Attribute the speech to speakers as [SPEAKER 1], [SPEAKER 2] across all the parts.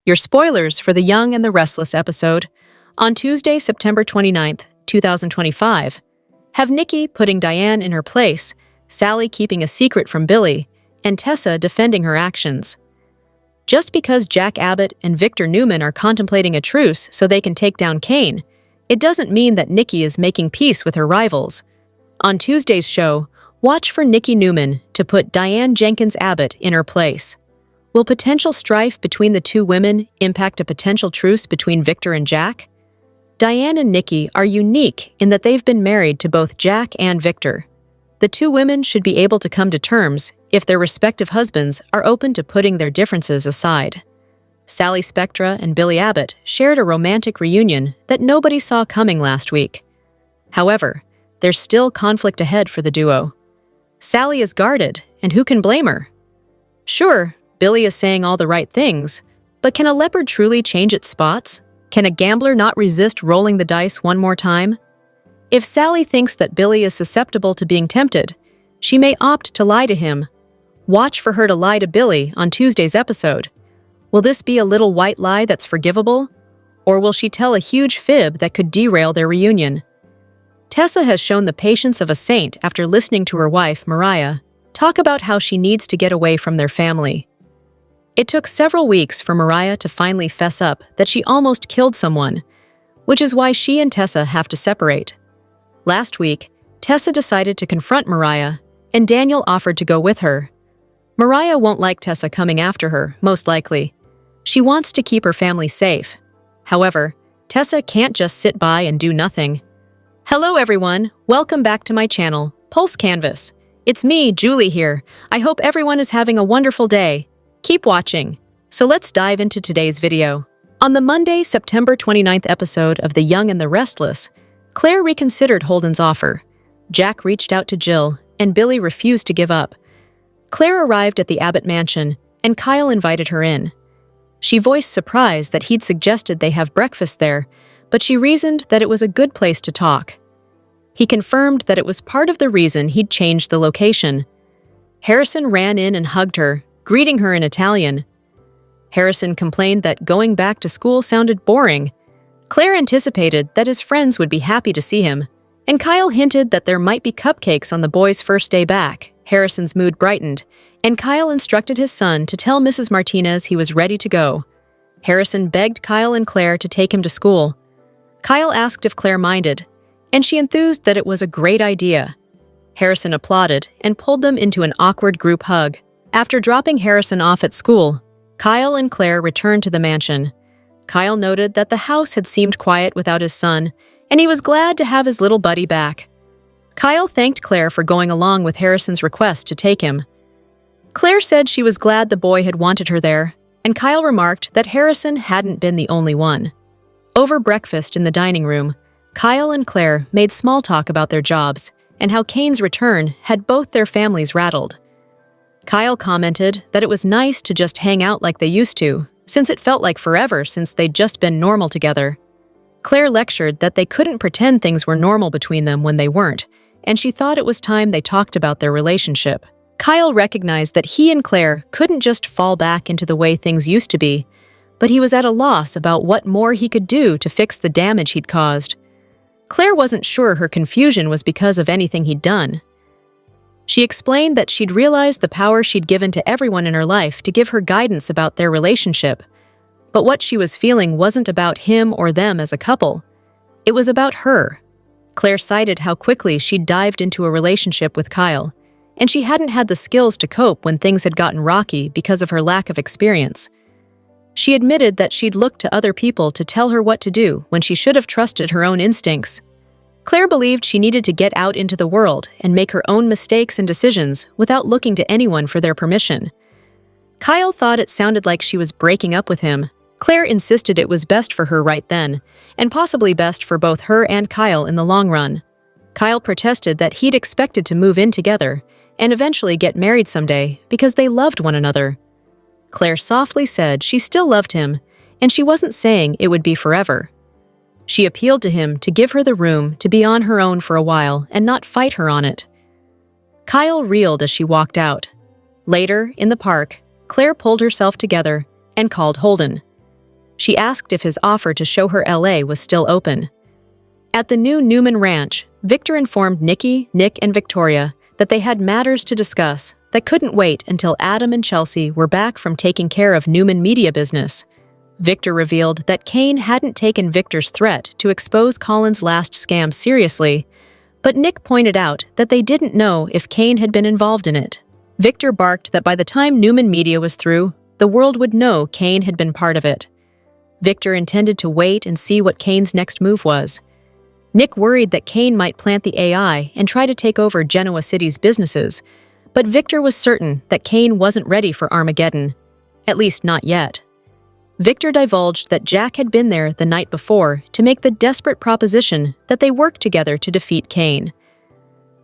[SPEAKER 1] Your spoilers for The Young and the Restless episode. On Tuesday, September 29th, 2025, have Nikki putting Diane in her place, Sally keeping a secret from Billy, and Tessa defending her actions. Just because Jack Abbott and Victor Newman are contemplating a truce so they can take down Cain, it doesn't mean that Nikki is making peace with her rivals. On Tuesday's show, watch for Nikki Newman to put Diane Jenkins Abbott in her place. Will potential strife between the two women impact a potential truce between Victor and Jack? Diane and Nikki are unique in that they've been married to both Jack and Victor. The two women should be able to come to terms if their respective husbands are open to putting their differences aside. Sally Spectra and Billy Abbott shared a romantic reunion that nobody saw coming last week. However, there's still conflict ahead for the duo. Sally is guarded, and who can blame her? Sure, Billy is saying all the right things, but can a leopard truly change its spots? Can a gambler not resist rolling the dice one more time? If Sally thinks that Billy is susceptible to being tempted, she may opt to lie to him. Watch for her to lie to Billy on Tuesday's episode. Will this be a little white lie that's forgivable? Or will she tell a huge fib that could derail their reunion? Tessa has shown the patience of a saint after listening to her wife, Mariah, talk about how she needs to get away from their family. It took several weeks for Mariah to finally fess up that she almost killed someone, which is why she and Tessa have to separate. Last week, Tessa decided to confront Mariah, and Daniel offered to go with her. Mariah won't like Tessa coming after her, most likely. She wants to keep her family safe. However, Tessa can't just sit by and do nothing. Hello everyone, welcome back to my channel, Pulse Canvas. It's me, Julie here. I hope everyone is having a wonderful day. Keep watching. So let's dive into today's video. On the Monday, September 29th episode of The Young and the Restless, Claire reconsidered Holden's offer. Jack reached out to Jill, and Billy refused to give up. Claire arrived at the Abbott mansion, and Kyle invited her in. She voiced surprise that he'd suggested they have breakfast there, but she reasoned that it was a good place to talk. He confirmed that it was part of the reason he'd changed the location. Harrison ran in and hugged her, greeting her in Italian. Harrison complained that going back to school sounded boring. Claire anticipated that his friends would be happy to see him, and Kyle hinted that there might be cupcakes on the boys' first day back. Harrison's mood brightened, and Kyle instructed his son to tell Mrs. Martinez he was ready to go. Harrison begged Kyle and Claire to take him to school. Kyle asked if Claire minded, and she enthused that it was a great idea. Harrison applauded and pulled them into an awkward group hug. After dropping Harrison off at school, Kyle and Claire returned to the mansion. Kyle noted that the house had seemed quiet without his son, and he was glad to have his little buddy back. Kyle thanked Claire for going along with Harrison's request to take him. Claire said she was glad the boy had wanted her there, and Kyle remarked that Harrison hadn't been the only one. Over breakfast in the dining room, Kyle and Claire made small talk about their jobs and how Cain's return had both their families rattled. Kyle commented that it was nice to just hang out like they used to, since it felt like forever since they'd just been normal together. Claire lectured that they couldn't pretend things were normal between them when they weren't, and she thought it was time they talked about their relationship. Kyle recognized that he and Claire couldn't just fall back into the way things used to be, but he was at a loss about what more he could do to fix the damage he'd caused. Claire wasn't sure her confusion was because of anything he'd done. She explained that she'd realized the power she'd given to everyone in her life to give her guidance about their relationship, but what she was feeling wasn't about him or them as a couple. It was about her. Claire cited how quickly she'd dived into a relationship with Kyle, and she hadn't had the skills to cope when things had gotten rocky because of her lack of experience. She admitted that she'd looked to other people to tell her what to do when she should have trusted her own instincts. Claire believed she needed to get out into the world and make her own mistakes and decisions without looking to anyone for their permission. Kyle thought it sounded like she was breaking up with him. Claire insisted it was best for her right then, and possibly best for both her and Kyle in the long run. Kyle protested that he'd expected to move in together and eventually get married someday because they loved one another. Claire softly said she still loved him, and she wasn't saying it would be forever. She appealed to him to give her the room to be on her own for a while and not fight her on it. Kyle reeled as she walked out. Later, in the park, Claire pulled herself together and called Holden. She asked if his offer to show her LA was still open. At the new Newman Ranch, Victor informed Nikki, Nick, and Victoria that they had matters to discuss that couldn't wait until Adam and Chelsea were back from taking care of Newman media business. Victor revealed that Cain hadn't taken Victor's threat to expose Colin's last scam seriously, but Nick pointed out that they didn't know if Cain had been involved in it. Victor barked that by the time Newman media was through, the world would know Cain had been part of it. Victor intended to wait and see what Cain's next move was. Nick worried that Cain might plant the AI and try to take over Genoa City's businesses, but Victor was certain that Cain wasn't ready for Armageddon, at least not yet. Victor divulged that Jack had been there the night before to make the desperate proposition that they work together to defeat Cain.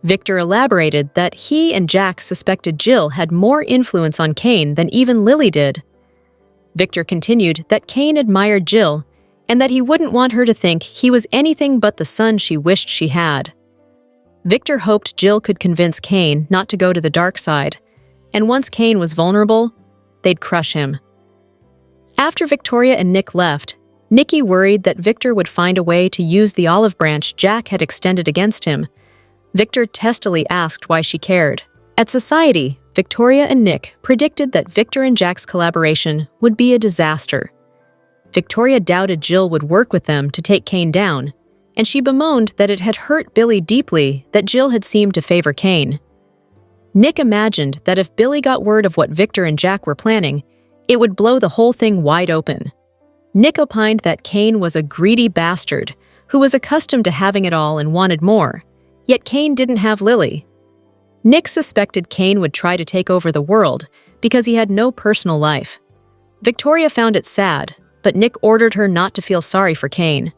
[SPEAKER 1] Victor elaborated that he and Jack suspected Jill had more influence on Cain than even Lily did. Victor continued that Cain admired Jill and that he wouldn't want her to think he was anything but the son she wished she had. Victor hoped Jill could convince Cain not to go to the dark side, and once Cain was vulnerable, they'd crush him. After Victoria and Nick left, Nikki worried that Victor would find a way to use the olive branch Jack had extended against him. Victor testily asked why she cared. At Society, Victoria and Nick predicted that Victor and Jack's collaboration would be a disaster. Victoria doubted Jill would work with them to take Cain down, and she bemoaned that it had hurt Billy deeply that Jill had seemed to favor Cain. Nick imagined that if Billy got word of what Victor and Jack were planning, it would blow the whole thing wide open. Nick opined that Cain was a greedy bastard who was accustomed to having it all and wanted more, yet Cain didn't have Lily. Nick suspected Cain would try to take over the world because he had no personal life. Victoria found it sad, but Nick ordered her not to feel sorry for Cain.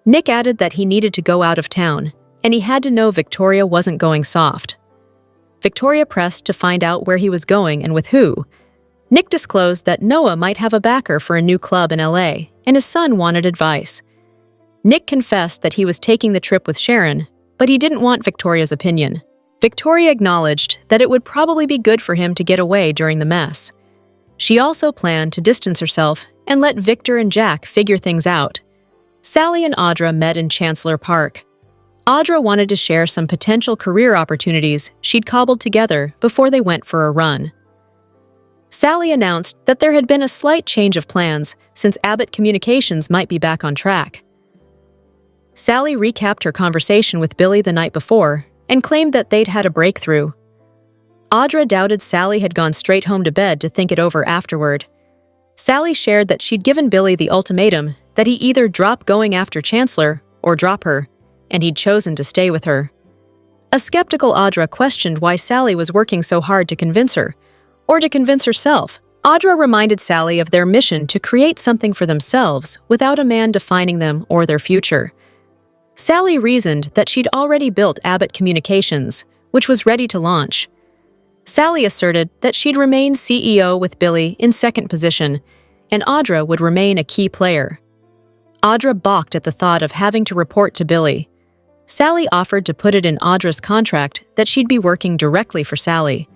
[SPEAKER 1] Nick added that he needed to go out of town, and he had to know Victoria wasn't going soft. Victoria pressed to find out where he was going and with who. Nick disclosed that Noah might have a backer for a new club in LA, and his son wanted advice. Nick confessed that he was taking the trip with Sharon, but he didn't want Victoria's opinion. Victoria acknowledged that it would probably be good for him to get away during the mess. She also planned to distance herself and let Victor and Jack figure things out. Sally and Audra met in Chancellor Park. Audra wanted to share some potential career opportunities she'd cobbled together before they went for a run. Sally announced that there had been a slight change of plans since Abbott Communications might be back on track. Sally recapped her conversation with Billy the night before and claimed that they'd had a breakthrough. Audra doubted Sally had gone straight home to bed to think it over afterward. Sally shared that she'd given Billy the ultimatum that he either drop going after Chancellor or drop her, and he'd chosen to stay with her. A skeptical Audra questioned why Sally was working so hard to convince her, or to convince herself. Audra reminded Sally of their mission to create something for themselves without a man defining them or their future. Sally reasoned that she'd already built Abbott Communications, which was ready to launch. Sally asserted that she'd remain CEO with Billy in second position, and Audra would remain a key player. Audra balked at the thought of having to report to Billy. Sally offered to put it in Audra's contract that she'd be working directly for Sally.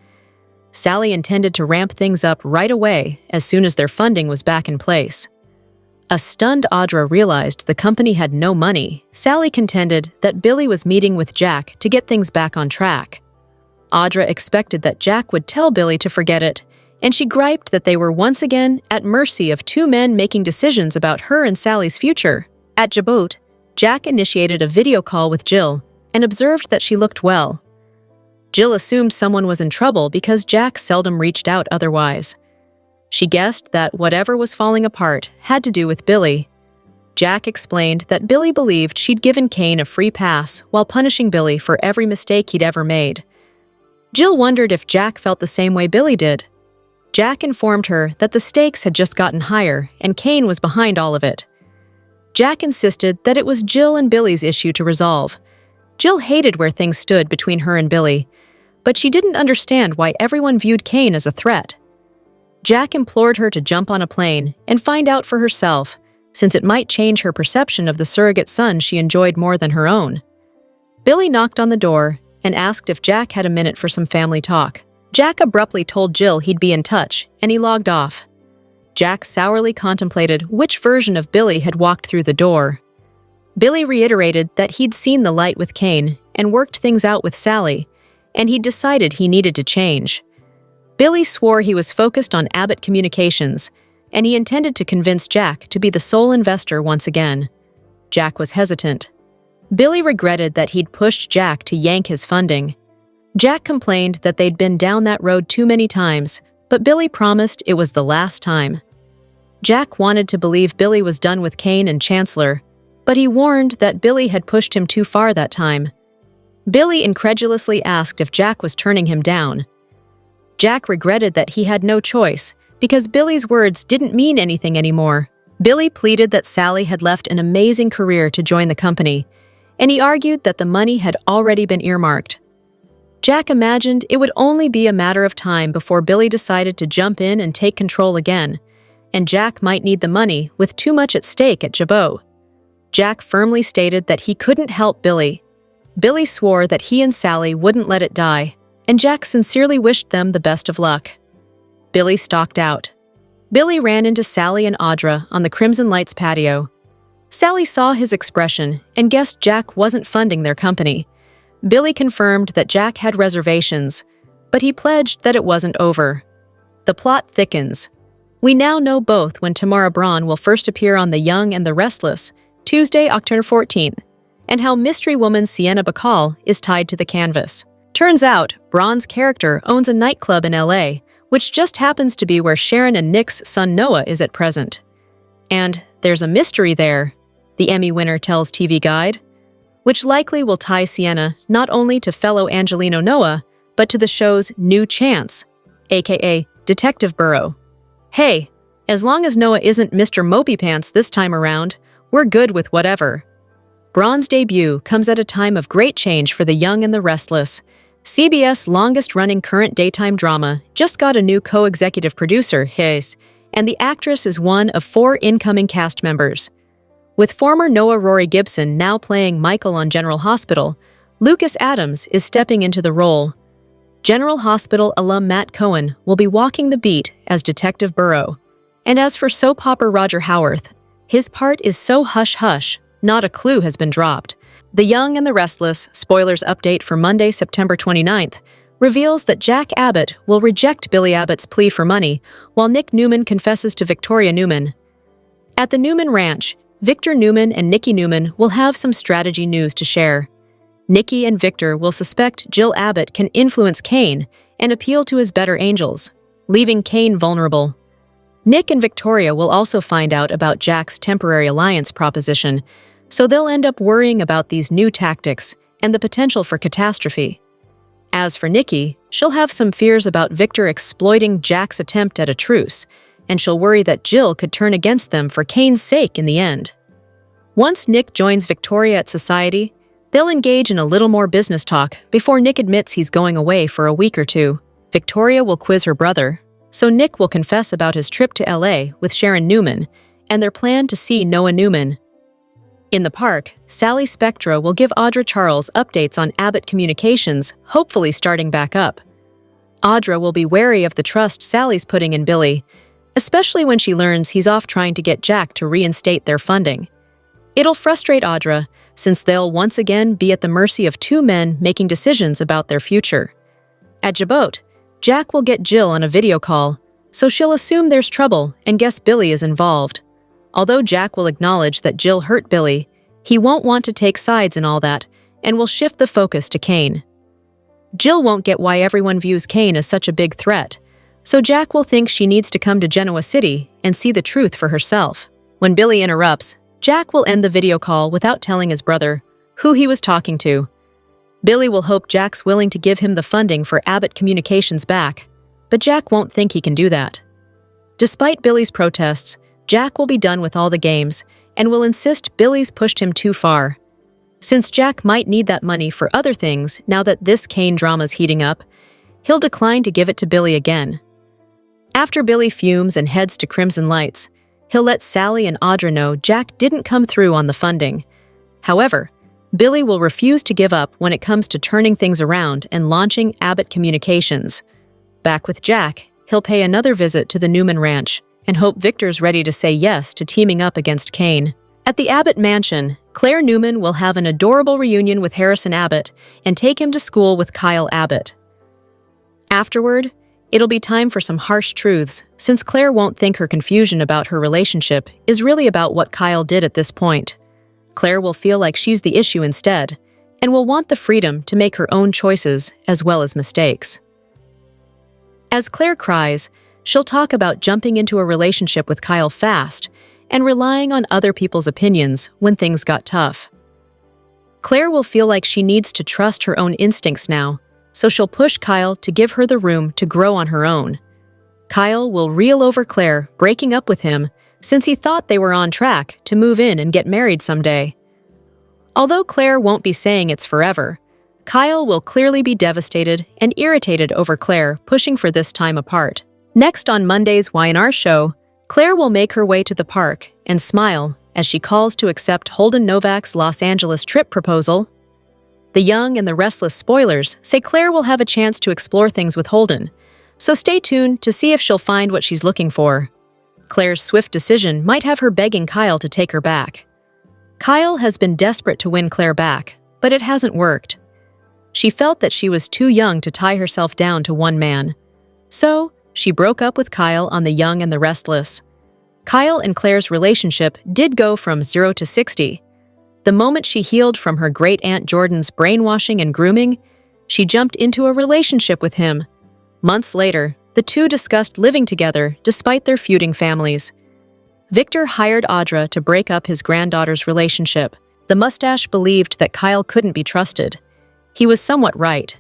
[SPEAKER 1] Sally intended to ramp things up right away as soon as their funding was back in place. A stunned Audra realized the company had no money. Sally contended that Billy was meeting with Jack to get things back on track. Audra expected that Jack would tell Billy to forget it, and she griped that they were once again at mercy of two men making decisions about her and Sally's future. At Djibouti, Jack initiated a video call with Jill and observed that she looked well. Jill assumed someone was in trouble because Jack seldom reached out otherwise. She guessed that whatever was falling apart had to do with Billy. Jack explained that Billy believed she'd given Cain a free pass while punishing Billy for every mistake he'd ever made. Jill wondered if Jack felt the same way Billy did. Jack informed her that the stakes had just gotten higher and Cain was behind all of it. Jack insisted that it was Jill and Billy's issue to resolve. Jill hated where things stood between her and Billy, but she didn't understand why everyone viewed Cain as a threat. Jack implored her to jump on a plane and find out for herself, since it might change her perception of the surrogate son she enjoyed more than her own. Billy knocked on the door and asked if Jack had a minute for some family talk. Jack abruptly told Jill he'd be in touch, and he logged off. Jack sourly contemplated which version of Billy had walked through the door. Billy reiterated that he'd seen the light with Cain and worked things out with Sally, and he'd decided he needed to change. Billy swore he was focused on Abbott Communications, and he intended to convince Jack to be the sole investor once again. Jack was hesitant. Billy regretted that he'd pushed Jack to yank his funding. Jack complained that they'd been down that road too many times, but Billy promised it was the last time. Jack wanted to believe Billy was done with Cain and Chancellor, but he warned that Billy had pushed him too far that time. Billy incredulously asked if Jack was turning him down. Jack regretted that he had no choice, because Billy's words didn't mean anything anymore. Billy pleaded that Sally had left an amazing career to join the company, and he argued that the money had already been earmarked. Jack imagined it would only be a matter of time before Billy decided to jump in and take control again, and Jack might need the money with too much at stake at Jabot. Jack firmly stated that he couldn't help Billy. Billy swore that he and Sally wouldn't let it die, and Jack sincerely wished them the best of luck. Billy stalked out. Billy ran into Sally and Audra on the Crimson Lights patio. Sally saw his expression and guessed Jack wasn't funding their company. Billy confirmed that Jack had reservations, but he pledged that it wasn't over. The plot thickens. We now know both when Tamara Braun will first appear on The Young and the Restless, Tuesday, October 14th, and how mystery woman Sienna Bacall is tied to the canvas. Turns out, Braun's character owns a nightclub in LA, which just happens to be where Sharon and Nick's son Noah is at present. And there's a mystery there, the Emmy winner tells TV Guide, which likely will tie Sienna not only to fellow Angelino Noah, but to the show's new chance, aka Detective Burrow. Hey, as long as Noah isn't Mr. Mopey Pants this time around, we're good with whatever. Braun's debut comes at a time of great change for The Young and the Restless. CBS' longest-running current daytime drama just got a new co-executive producer, Hayes, and the actress is one of 4 incoming cast members. With former Noah Rory Gibson now playing Michael on General Hospital, Lucas Adams is stepping into the role. General Hospital alum Matt Cohen will be walking the beat as Detective Burrow. And as for soap opera Roger Howarth, his part is so hush-hush, not a clue has been dropped. The Young and the Restless, spoilers update for Monday, September 29th, reveals that Jack Abbott will reject Billy Abbott's plea for money, while Nick Newman confesses to Victoria Newman. At the Newman Ranch, Victor Newman and Nikki Newman will have some strategy news to share. Nikki and Victor will suspect Jill Abbott can influence Cain and appeal to his better angels, leaving Cain vulnerable. Nick and Victoria will also find out about Jack's temporary alliance proposition, so they'll end up worrying about these new tactics and the potential for catastrophe. As for Nikki, she'll have some fears about Victor exploiting Jack's attempt at a truce, and she'll worry that Jill could turn against them for Cain's sake in the end. Once Nick joins Victoria at Society, they'll engage in a little more business talk before Nick admits he's going away for a week or two. Victoria will quiz her brother, so Nick will confess about his trip to LA with Sharon Newman and their plan to see Noah Newman. In the park, Sally Spectra will give Audra Charles updates on Abbott Communications, hopefully starting back up. Audra will be wary of the trust Sally's putting in Billy, especially when she learns he's off trying to get Jack to reinstate their funding. It'll frustrate Audra, since they'll once again be at the mercy of 2 men making decisions about their future. At Jabot, Jack will get Jill on a video call, so she'll assume there's trouble and guess Billy is involved. Although Jack will acknowledge that Jill hurt Billy, he won't want to take sides in all that and will shift the focus to Cain. Jill won't get why everyone views Cain as such a big threat, so Jack will think she needs to come to Genoa City and see the truth for herself. When Billy interrupts, Jack will end the video call without telling his brother who he was talking to. Billy will hope Jack's willing to give him the funding for Abbott Communications back, but Jack won't think he can do that. Despite Billy's protests, Jack will be done with all the games and will insist Billy's pushed him too far. Since Jack might need that money for other things now that this Cain drama's heating up, he'll decline to give it to Billy again. After Billy fumes and heads to Crimson Lights, he'll let Sally and Audra know Jack didn't come through on the funding. However, Billy will refuse to give up when it comes to turning things around and launching Abbott Communications. Back with Jack, he'll pay another visit to the Newman Ranch and hope Victor's ready to say yes to teaming up against Cain. At the Abbott mansion, Claire Newman will have an adorable reunion with Harrison Abbott and take him to school with Kyle Abbott. Afterward, it'll be time for some harsh truths, since Claire won't think her confusion about her relationship is really about what Kyle did at this point. Claire will feel like she's the issue instead, and will want the freedom to make her own choices as well as mistakes. As Claire cries, she'll talk about jumping into a relationship with Kyle fast and relying on other people's opinions when things got tough. Claire will feel like she needs to trust her own instincts now, so she'll push Kyle to give her the room to grow on her own. Kyle will reel over Claire breaking up with him since he thought they were on track to move in and get married someday. Although Claire won't be saying it's forever, Kyle will clearly be devastated and irritated over Claire pushing for this time apart. Next on Monday's Y&R show, Claire will make her way to the park and smile as she calls to accept Holden Novak's Los Angeles trip proposal. The Young and the Restless spoilers say Claire will have a chance to explore things with Holden, so stay tuned to see if she'll find what she's looking for. Claire's swift decision might have her begging Kyle to take her back. Kyle has been desperate to win Claire back, but it hasn't worked. She felt that she was too young to tie herself down to one man. So, she broke up with Kyle on The Young and the Restless. Kyle and Claire's relationship did go from 0 to 60. The moment she healed from her great-aunt Jordan's brainwashing and grooming, she jumped into a relationship with him. Months later, the two discussed living together despite their feuding families. Victor hired Audra to break up his granddaughter's relationship. The mustache believed that Kyle couldn't be trusted. He was somewhat right.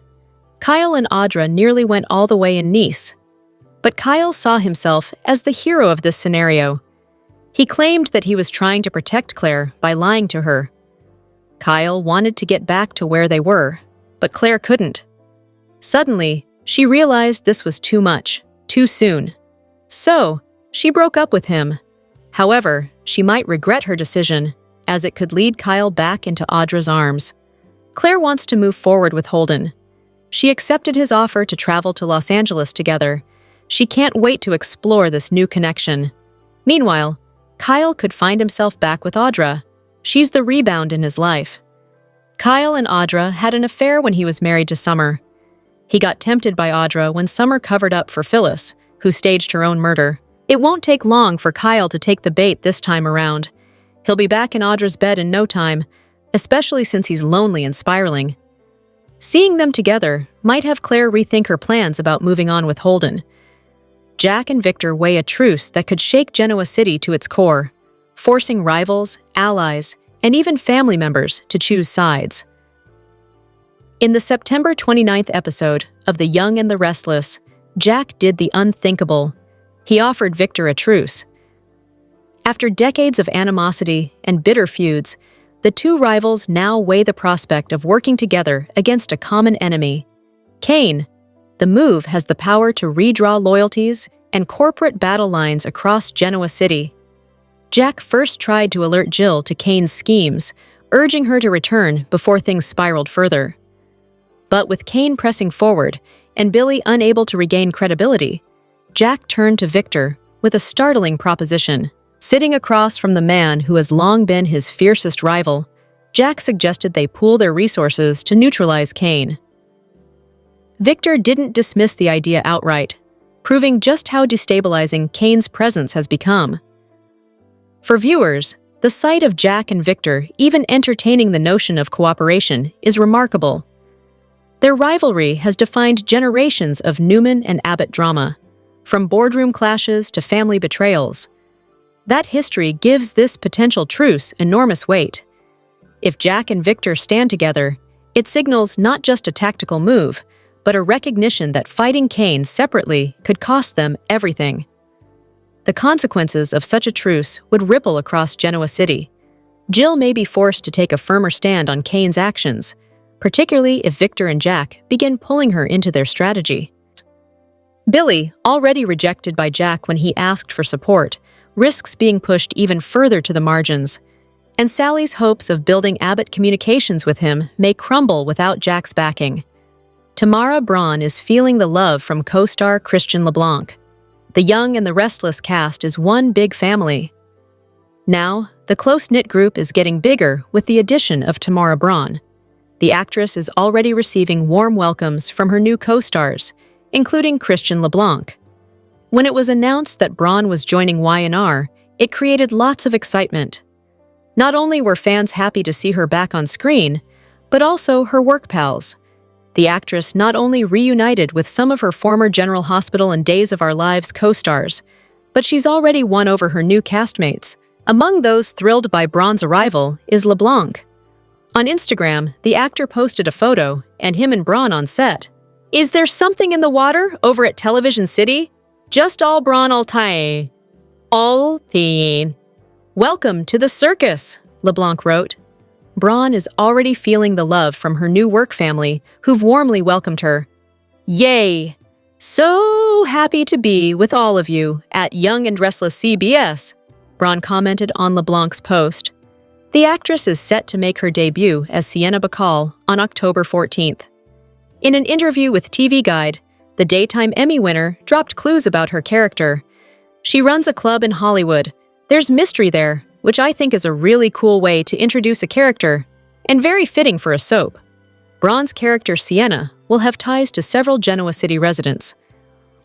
[SPEAKER 1] Kyle and Audra nearly went all the way in Nice. But Kyle saw himself as the hero of this scenario. He claimed that he was trying to protect Claire by lying to her. Kyle wanted to get back to where they were, but Claire couldn't. Suddenly, she realized this was too much, too soon. So, she broke up with him. However, she might regret her decision, as it could lead Kyle back into Audra's arms. Claire wants to move forward with Holden. She accepted his offer to travel to Los Angeles together. She can't wait to explore this new connection. Meanwhile, Kyle could find himself back with Audra. She's the rebound in his life. Kyle and Audra had an affair when he was married to Summer. He got tempted by Audra when Summer covered up for Phyllis, who staged her own murder. It won't take long for Kyle to take the bait this time around. He'll be back in Audra's bed in no time, especially since he's lonely and spiraling. Seeing them together might have Claire rethink her plans about moving on with Holden. Jack and Victor weigh a truce that could shake Genoa City to its core, forcing rivals, allies, and even family members to choose sides. In the September 29th episode of The Young and the Restless, Jack did the unthinkable. He offered Victor a truce. After decades of animosity and bitter feuds, the two rivals now weigh the prospect of working together against a common enemy, Cain. The move has the power to redraw loyalties and corporate battle lines across Genoa City. Jack first tried to alert Jill to Cain's schemes, urging her to return before things spiraled further. But with Cain pressing forward and Billy unable to regain credibility, Jack turned to Victor with a startling proposition. Sitting across from the man who has long been his fiercest rival, Jack suggested they pool their resources to neutralize Cain. Victor didn't dismiss the idea outright, proving just how destabilizing Cain's presence has become. For viewers, the sight of Jack and Victor even entertaining the notion of cooperation is remarkable. Their rivalry has defined generations of Newman and Abbott drama, from boardroom clashes to family betrayals. That history gives this potential truce enormous weight. If Jack and Victor stand together, it signals not just a tactical move, but a recognition that fighting Cain separately could cost them everything. The consequences of such a truce would ripple across Genoa City. Jill may be forced to take a firmer stand on Cain's actions, particularly if Victor and Jack begin pulling her into their strategy. Billy, already rejected by Jack when he asked for support, risks being pushed even further to the margins, and Sally's hopes of building Abbott communications with him may crumble without Jack's backing. Tamara Braun is feeling the love from co-star Christian LeBlanc. The Young and the Restless cast is one big family. Now, the close-knit group is getting bigger with the addition of Tamara Braun. The actress is already receiving warm welcomes from her new co-stars, including Christian LeBlanc. When it was announced that Braun was joining Y&R, it created lots of excitement. Not only were fans happy to see her back on screen, but also her work pals. The actress not only reunited with some of her former General Hospital and Days of Our Lives co-stars, but she's already won over her new castmates. Among those thrilled by Braun's arrival is LeBlanc. On Instagram, the actor posted a photo, and him and Braun on set. "Is there something in the water over at Television City? Just all Braun all time. All the. Welcome to the circus," LeBlanc wrote. Braun is already feeling the love from her new work family, who've warmly welcomed her. "Yay! So happy to be with all of you at Young and Restless CBS," Braun commented on LeBlanc's post. The actress is set to make her debut as Sienna Bacall on October 14th. In an interview with TV Guide, the Daytime Emmy winner dropped clues about her character. She runs a club in Hollywood. There's mystery there, which I think is a really cool way to introduce a character, and very fitting for a soap. Braun's character Sienna will have ties to several Genoa City residents.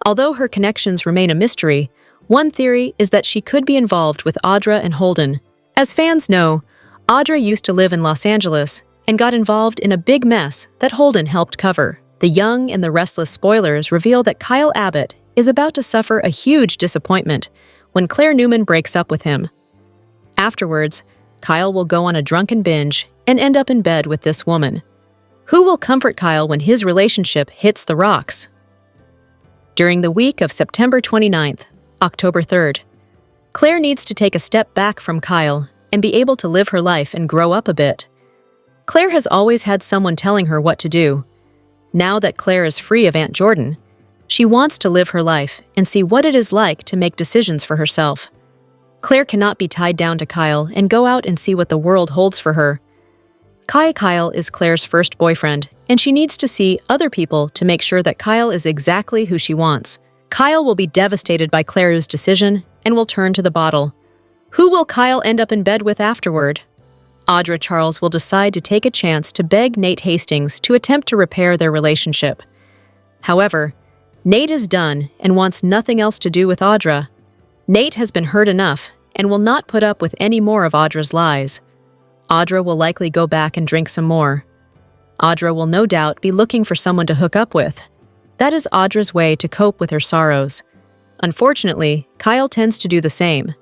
[SPEAKER 1] Although her connections remain a mystery, one theory is that she could be involved with Audra and Holden. As fans know, Audra used to live in Los Angeles and got involved in a big mess that Holden helped cover. The Young and the Restless spoilers reveal that Kyle Abbott is about to suffer a huge disappointment when Claire Newman breaks up with him. Afterwards, Kyle will go on a drunken binge and end up in bed with this woman. Who will comfort Kyle when his relationship hits the rocks? During the week of September 29th, October 3rd, Claire needs to take a step back from Kyle and be able to live her life and grow up a bit. Claire has always had someone telling her what to do. Now that Claire is free of Aunt Jordan, she wants to live her life and see what it is like to make decisions for herself. Claire cannot be tied down to Kyle and go out and see what the world holds for her. Kyle is Claire's first boyfriend, and she needs to see other people to make sure that Kyle is exactly who she wants. Kyle will be devastated by Claire's decision and will turn to the bottle. Who will Kyle end up in bed with afterward? Audra Charles will decide to take a chance to beg Nate Hastings to attempt to repair their relationship. However, Nate is done and wants nothing else to do with Audra. Nate has been hurt enough and will not put up with any more of Audra's lies. Audra will likely go back and drink some more. Audra will no doubt be looking for someone to hook up with. That is Audra's way to cope with her sorrows. Unfortunately, Kyle tends to do the same.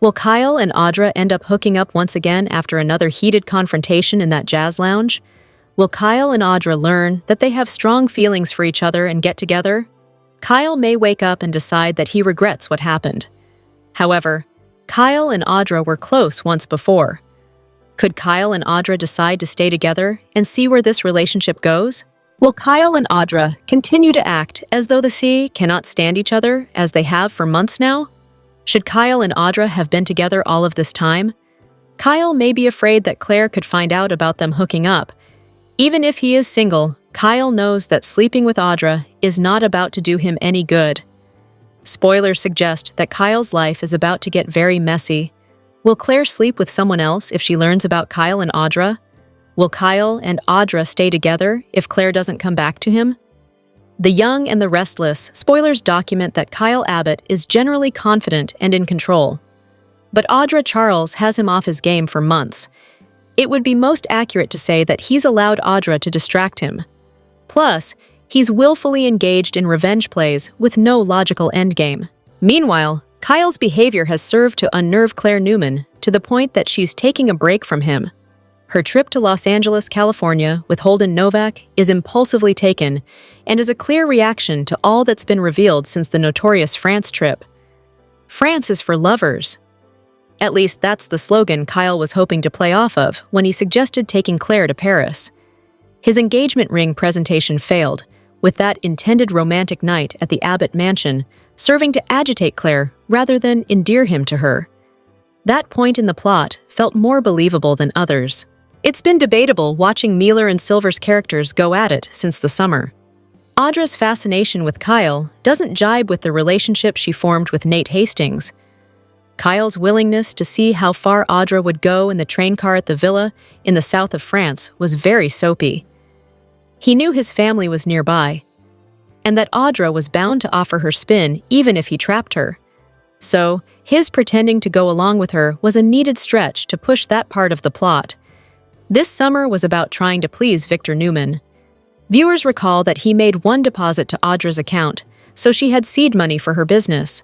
[SPEAKER 1] Will Kyle and Audra end up hooking up once again after another heated confrontation in that jazz lounge? Will Kyle and Audra learn that they have strong feelings for each other and get together? Kyle may wake up and decide that he regrets what happened. However, Kyle and Audra were close once before. Could Kyle and Audra decide to stay together and see where this relationship goes? Will Kyle and Audra continue to act as though the sea cannot stand each other as they have for months now? Should Kyle and Audra have been together all of this time? Kyle may be afraid that Claire could find out about them hooking up. Even if he is single, Kyle knows that sleeping with Audra is not about to do him any good. Spoilers suggest that Kyle's life is about to get very messy. Will Claire sleep with someone else if she learns about Kyle and Audra? Will Kyle and Audra stay together if Claire doesn't come back to him? The Young and the Restless spoilers document that Kyle Abbott is generally confident and in control. But Audra Charles has him off his game for months. It would be most accurate to say that he's allowed Audra to distract him. Plus, he's willfully engaged in revenge plays with no logical endgame. Meanwhile, Kyle's behavior has served to unnerve Claire Newman to the point that she's taking a break from him. Her trip to Los Angeles, California, with Holden Novak is impulsively taken and is a clear reaction to all that's been revealed since the notorious France trip. France is for lovers. At least that's the slogan Kyle was hoping to play off of when he suggested taking Claire to Paris. His engagement ring presentation failed, with that intended romantic night at the Abbott mansion serving to agitate Claire rather than endear him to her. That point in the plot felt more believable than others. It's been debatable watching Mealer and Silver's characters go at it since the summer. Audra's fascination with Kyle doesn't jibe with the relationship she formed with Nate Hastings. Kyle's willingness to see how far Audra would go in the train car at the villa in the south of France was very soapy. He knew his family was nearby, and that Audra was bound to offer her spin even if he trapped her. So, his pretending to go along with her was a needed stretch to push that part of the plot. This summer was about trying to please Victor Newman. Viewers recall that he made one deposit to Audra's account, so she had seed money for her business.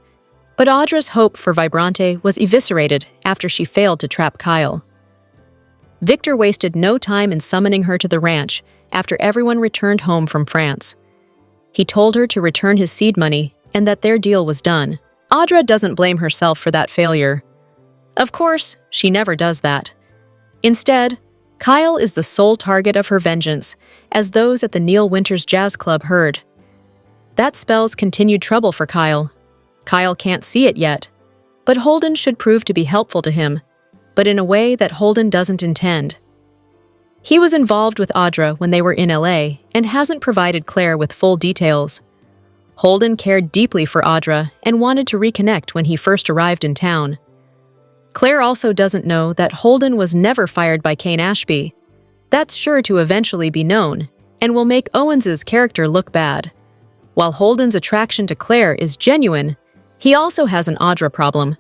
[SPEAKER 1] But Audra's hope for Vibrante was eviscerated after she failed to trap Kyle. Victor wasted no time in summoning her to the ranch after everyone returned home from France. He told her to return his seed money and that their deal was done. Audra doesn't blame herself for that failure. Of course, she never does that. Instead, Kyle is the sole target of her vengeance, as those at the Neil Winters Jazz Club heard. That spells continued trouble for Kyle. Kyle can't see it yet, but Holden should prove to be helpful to him, but in a way that Holden doesn't intend. He was involved with Audra when they were in LA and hasn't provided Claire with full details. Holden cared deeply for Audra and wanted to reconnect when he first arrived in town. Claire also doesn't know that Holden was never fired by Cain Ashby. That's sure to eventually be known and will make Owens's character look bad. While Holden's attraction to Claire is genuine, he also has an Audra problem.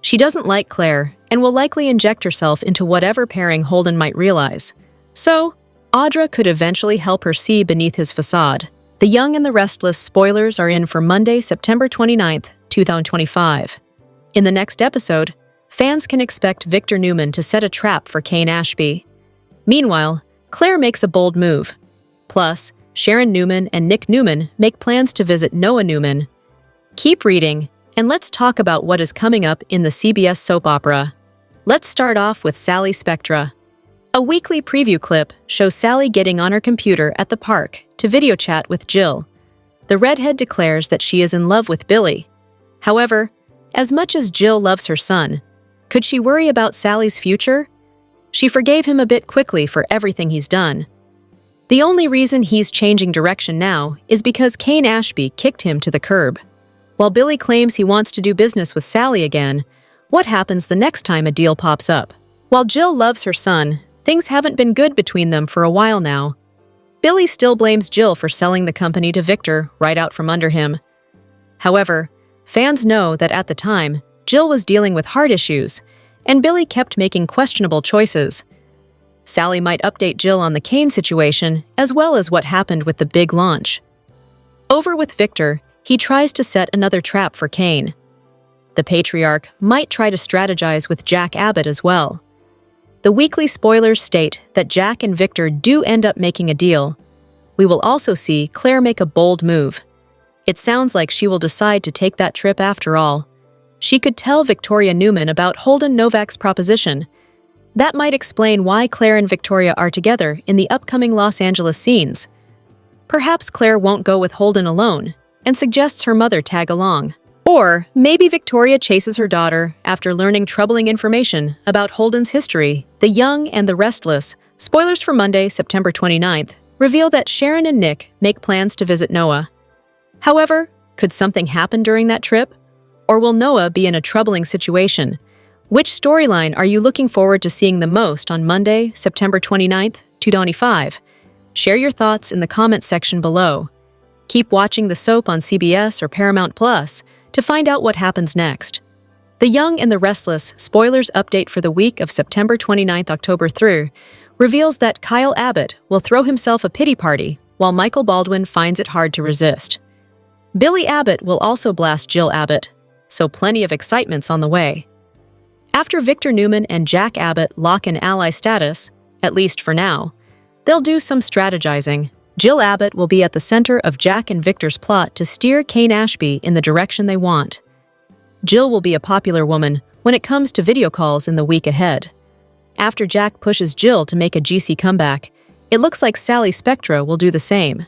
[SPEAKER 1] She doesn't like Claire and will likely inject herself into whatever pairing Holden might realize. So, Audra could eventually help her see beneath his facade. The Young and the Restless spoilers are in for Monday, September 29th, 2025. In the next episode, fans can expect Victor Newman to set a trap for Cain Ashby. Meanwhile, Claire makes a bold move. Plus, Sharon Newman and Nick Newman make plans to visit Noah Newman. Keep reading, and let's talk about what is coming up in the CBS soap opera. Let's start off with Sally Spectra. A weekly preview clip shows Sally getting on her computer at the park to video chat with Jill. The redhead declares that she is in love with Billy. However, as much as Jill loves her son, could she worry about Sally's future? She forgave him a bit quickly for everything he's done. The only reason he's changing direction now is because Cain Ashby kicked him to the curb. While Billy claims he wants to do business with Sally again, what happens the next time a deal pops up? While Jill loves her son, things haven't been good between them for a while now. Billy still blames Jill for selling the company to Victor right out from under him. However, fans know that at the time, Jill was dealing with heart issues, and Billy kept making questionable choices. Sally might update Jill on the Cain situation, as well as what happened with the big launch. Over with Victor, he tries to set another trap for Cain. The patriarch might try to strategize with Jack Abbott as well. The weekly spoilers state that Jack and Victor do end up making a deal. We will also see Claire make a bold move. It sounds like she will decide to take that trip after all. She could tell Victoria Newman about Holden Novak's proposition. That might explain why Claire and Victoria are together in the upcoming Los Angeles scenes. Perhaps Claire won't go with Holden alone and suggests her mother tag along. Or maybe Victoria chases her daughter after learning troubling information about Holden's history. The Young and the Restless, spoilers for Monday, September 29th, reveal that Sharon and Nick make plans to visit Noah. However, could something happen during that trip? Or will Noah be in a troubling situation? Which storyline are you looking forward to seeing the most on Monday, September 29th, 2025? Share your thoughts in the comments section below. Keep watching the soap on CBS or Paramount Plus to find out what happens next. The Young and the Restless spoilers update for the week of September 29th, October through reveals that Kyle Abbott will throw himself a pity party while Michael Baldwin finds it hard to resist. Billy Abbott will also blast Jill Abbott, so plenty of excitement's on the way. After Victor Newman and Jack Abbott lock in ally status, at least for now, they'll do some strategizing. Jill Abbott will be at the center of Jack and Victor's plot to steer Cain Ashby in the direction they want. Jill will be a popular woman when it comes to video calls in the week ahead. After Jack pushes Jill to make a GC comeback, it looks like Sally Spectra will do the same.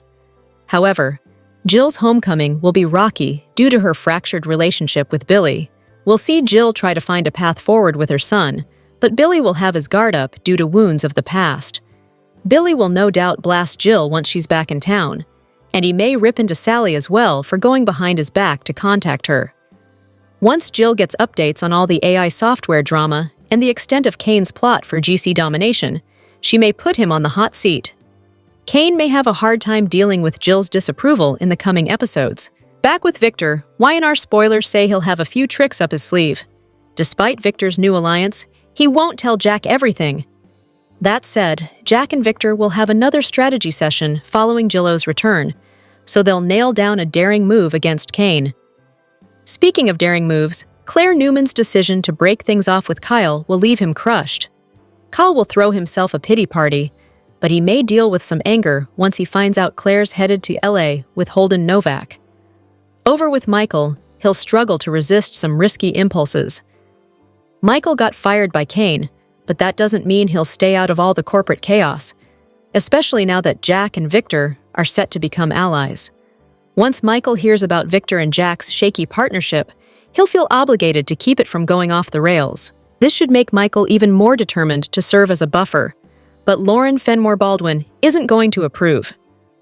[SPEAKER 1] However, Jill's homecoming will be rocky due to her fractured relationship with Billy. We'll see Jill try to find a path forward with her son, but Billy will have his guard up due to wounds of the past. Billy will no doubt blast Jill once she's back in town, And he may rip into Sally as well for going behind his back to contact her. Once Jill gets updates on all the AI software drama and the extent of Cain's plot for GC domination, she may put him on the hot seat. Cain may have a hard time dealing with Jill's disapproval in the coming episodes. Back with Victor, Y&R spoilers say he'll have a few tricks up his sleeve. Despite Victor's new alliance, he won't tell Jack everything. That said, Jack and Victor will have another strategy session following Jillo's return, so they'll nail down a daring move against Cain. Speaking of daring moves, Claire Newman's decision to break things off with Kyle will leave him crushed. Kyle will throw himself a pity party, but he may deal with some anger once he finds out Claire's headed to LA with Holden Novak. Over with Michael, he'll struggle to resist some risky impulses. Michael got fired by Cain, but that doesn't mean he'll stay out of all the corporate chaos, especially now that Jack and Victor are set to become allies. Once Michael hears about Victor and Jack's shaky partnership, he'll feel obligated to keep it from going off the rails. This should make Michael even more determined to serve as a buffer, but Lauren Fenmore Baldwin isn't going to approve.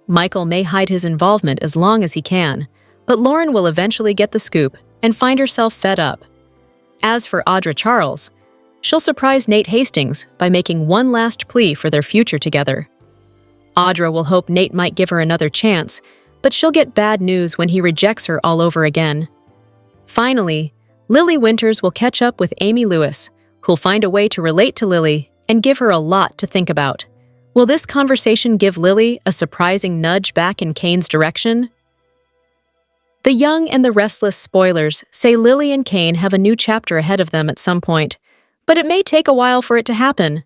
[SPEAKER 1] Michael may hide his involvement as long as he can, but Lauren will eventually get the scoop and find herself fed up. As for Audra Charles, she'll surprise Nate Hastings by making one last plea for their future together. Audra will hope Nate might give her another chance, but she'll get bad news when he rejects her all over again. Finally, Lily Winters will catch up with Amy Lewis, who'll find a way to relate to Lily and give her a lot to think about. Will this conversation give Lily a surprising nudge back in Cain's direction? The Young and the Restless spoilers say Lily and Cain have a new chapter ahead of them at some point, but it may take a while for it to happen.